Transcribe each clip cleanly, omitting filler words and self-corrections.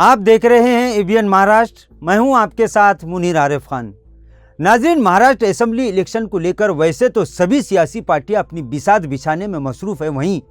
आप देख रहे हैं एबीएन महाराष्ट्र। मैं हूं आपके साथ मुनीर आरिफ खान। नाज़रीन, महाराष्ट्र असेंबली इलेक्शन को लेकर वैसे तो सभी सियासी पार्टियां अपनी बिसात बिछाने में मसरूफ़ है, वहीं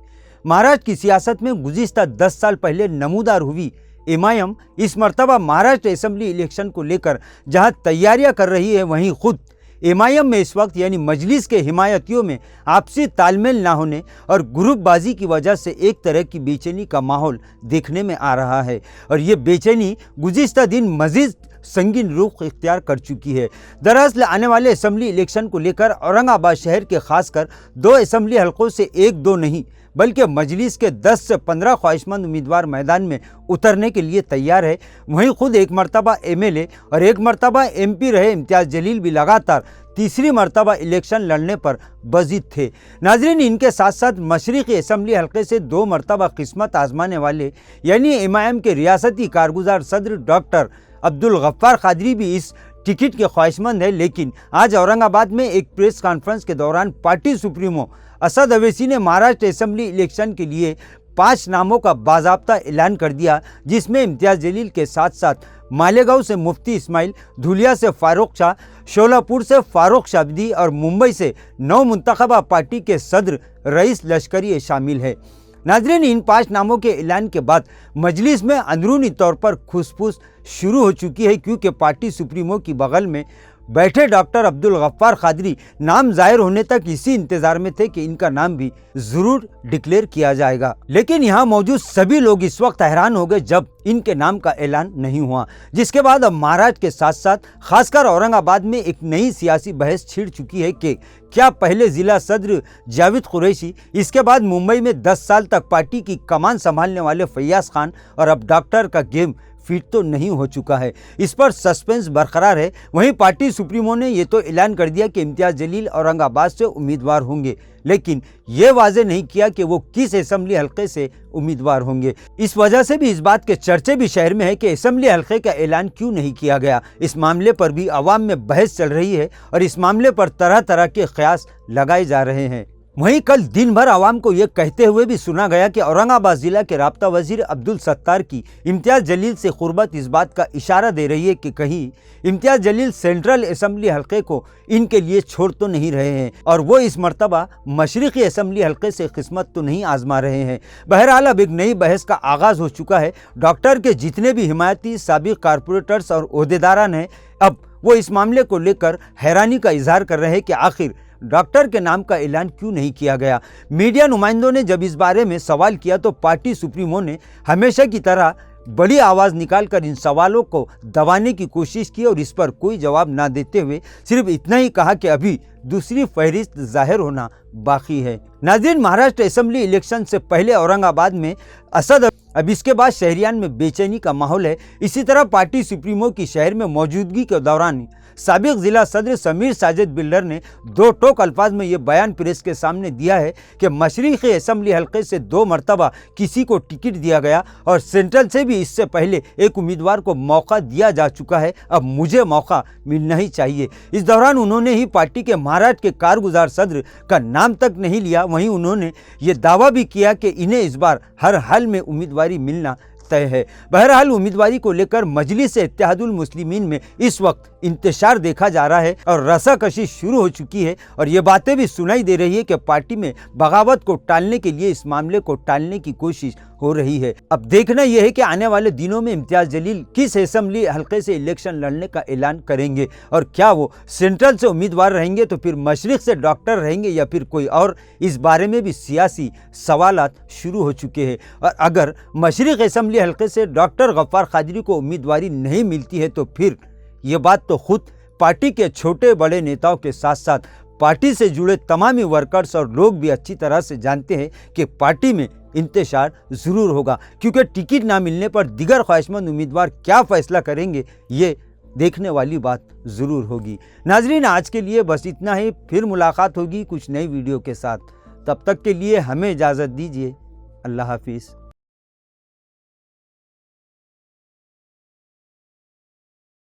महाराष्ट्र की सियासत में गुज़िश्ता 10 साल पहले नमूदार हुई एमआईएम इस मरतबा महाराष्ट्र असेंबली इलेक्शन को लेकर जहां तैयारियां कर रही है, वहीं खुद एमआईएम में इस वक्त यानी मजलिस के हिमायतियों में आपसी तालमेल ना होने और ग्रुपबाजी की वजह से एक तरह की बेचैनी का माहौल देखने में आ रहा है। और ये बेचैनी गुज़िश्ता दिन मज़ीद संगीन रुख इख्तियार कर चुकी है। दरअसल आने वाले असेंबली इलेक्शन को लेकर औरंगाबाद शहर के खासकर 2 असेंबली हलकों से 1-2 नहीं बल्कि मजलिस के 10 से 15 ख्वाहिशमंद उम्मीदवार मैदान में उतरने के लिए तैयार है। वहीं खुद एक मरतबा एमएलए और एक मरतबा एमपी रहे इम्तियाज़ जलील भी लगातार तीसरी मरतबा इलेक्शन लड़ने पर बजिद थे। नाज़रीन, इनके साथ साथ मशरिक़ी असेंबली हल्के से 2 मरतबा किस्मत आजमाने वाले यानी एमआईएम के रियासती कारगुजार सदर डॉक्टर अब्दुल गफ्फार कादरी भी इस टिकट के ख्वाहिशमंद है। लेकिन आज औरंगाबाद में एक प्रेस कॉन्फ्रेंस के दौरान पार्टी सुप्रीमो असद अवैसी ने महाराष्ट्र असेंबली इलेक्शन के लिए 5 नामों का बाज़ाब्ता ऐलान कर दिया, जिसमें इम्तियाज़ जलील के साथ साथ मालेगांव से मुफ्ती इस्माइल, धुलिया से फारूक शाह, शोलापुर से फारूक शाब्दी और मुंबई से नौ मुंतखबा पार्टी के सदर रईस लश्करी शामिल है। नाज़रीन, इन 5 नामों के ऐलान के बाद मजलिस में अंदरूनी तौर पर खुसफुस शुरू हो चुकी है, क्योंकि पार्टी सुप्रीमो की बगल में बैठे डॉक्टर अब्दुल गफ्फार कादरी नाम जाहिर होने तक इसी इंतजार में थे कि इनका नाम भी जरूर डिक्लेयर किया जाएगा। लेकिन यहाँ मौजूद सभी लोग इस वक्त हैरान हो गए जब इनके नाम का ऐलान नहीं हुआ, जिसके बाद अब महाराष्ट्र के साथ साथ खासकर औरंगाबाद में एक नई सियासी बहस छिड़ चुकी है कि क्या पहले जिला सदर जावेद कुरैशी, इसके बाद मुंबई में 10 साल तक पार्टी की कमान संभालने वाले फैयाज खान और अब डॉक्टर का गेम फिट तो नहीं हो चुका है। इस पर सस्पेंस बरकरार है। वहीं पार्टी सुप्रीमो ने ये तो ऐलान कर दिया कि इम्तियाज़ जलील औरंगाबाद से उम्मीदवार होंगे, लेकिन ये वाजे नहीं किया कि वो किस असेंबली हल्के से उम्मीदवार होंगे। इस वजह से भी इस बात के चर्चे भी शहर में है कि असेंबली हल्के का ऐलान क्यों नहीं किया गया। इस मामले पर भी आवाम में बहस चल रही है और इस मामले पर तरह तरह के क़यास लगाए जा रहे हैं। वहीं कल दिन भर आवाम को यह कहते हुए भी सुना गया कि औरंगाबाद जिला के राब्ता वजीर अब्दुल सत्तार की इम्तियाज़ जलील से कुर्बत इस बात का इशारा दे रही है कि कहीं इम्तियाज़ जलील सेंट्रल असेंबली हल्के को इनके लिए छोड़ तो नहीं रहे हैं और वो इस मरतबा मशरिक़ी असेंबली हल्के से किस्मत तो नहीं आजमा रहे हैं। बहरहाल अब एक नई बहस का आगाज़ हो चुका है। डॉक्टर के जितने भी हिमायती साबिक़ कारपोरेटर्स और ओहदेदारान हैं, अब वो इस मामले को लेकर हैरानी का इजहार कर रहे हैं कि आखिर डॉक्टर के नाम का ऐलान क्यों नहीं किया गया। मीडिया नुमाइंदों ने जब इस बारे में सवाल किया तो पार्टी सुप्रीमो ने हमेशा की तरह बड़ी आवाज़ निकालकर इन सवालों को दबाने की कोशिश की और इस पर कोई जवाब ना देते हुए सिर्फ इतना ही कहा कि अभी दूसरी फहरिस्त जाहिर होना बाकी है। नाज़रीन, महाराष्ट्र असेंबली इलेक्शन से पहले औरंगाबाद में असद, अब इसके बाद शहरियान में बेचैनी का माहौल है। इसी तरह पार्टी सुप्रीमो की शहर में मौजूदगी के दौरान साबिक जिला सदर समीर साजिद बिल्डर ने 2 टोक अल्फाज में ये बयान प्रेस के सामने दिया है कि मशरिक़ी असेंबली हल्के से 2 मरतबा किसी को टिकट दिया गया और सेंट्रल से भी इससे पहले एक उम्मीदवार को मौका दिया जा चुका है, अब मुझे मौका मिलना ही चाहिए। इस दौरान उन्होंने ही पार्टी के महाराष्ट्र के कारगुजार सदर का नाम तक नहीं लिया। वहीं उन्होंने ये दावा भी किया कि इन्हें इस बार हर हाल में उम्मीदवारी मिलना तय है। बहरहाल उम्मीदवारी को लेकर मजलिस इत्तेहादुल मुस्लिमीन में इस वक्त इंतशार देखा जा रहा है और रसाकशी शुरू हो चुकी है और ये बातें भी सुनाई दे रही है कि पार्टी में बगावत को टालने के लिए इस मामले को टालने की कोशिश हो रही है। अब देखना यह है कि आने वाले दिनों में इम्तियाज़ जलील किस असेंबली हल्के से इलेक्शन लड़ने का ऐलान करेंगे और क्या वो सेंट्रल से उम्मीदवार रहेंगे तो फिर मशरिक़ से डॉक्टर रहेंगे या फिर कोई और। इस बारे में भी सियासी सवालात शुरू हो चुके हैं और अगर मशरिक़ असेंबली हल्के से डॉक्टर गफ्फार कादरी को उम्मीदवारी नहीं मिलती है तो फिर ये बात तो खुद पार्टी के छोटे बड़े नेताओं के साथ साथ पार्टी से जुड़े तमामी वर्कर्स और लोग भी अच्छी तरह से जानते हैं कि पार्टी में इंतशार ज़रूर होगा, क्योंकि टिकट ना मिलने पर दिगर ख्वाहिशमंद उम्मीदवार क्या फ़ैसला करेंगे ये देखने वाली बात ज़रूर होगी। नाजरीन, आज के लिए बस इतना ही। फिर मुलाकात होगी कुछ नई वीडियो के साथ। तब तक के लिए हमें इजाज़त दीजिए। अल्लाह हाफिज़।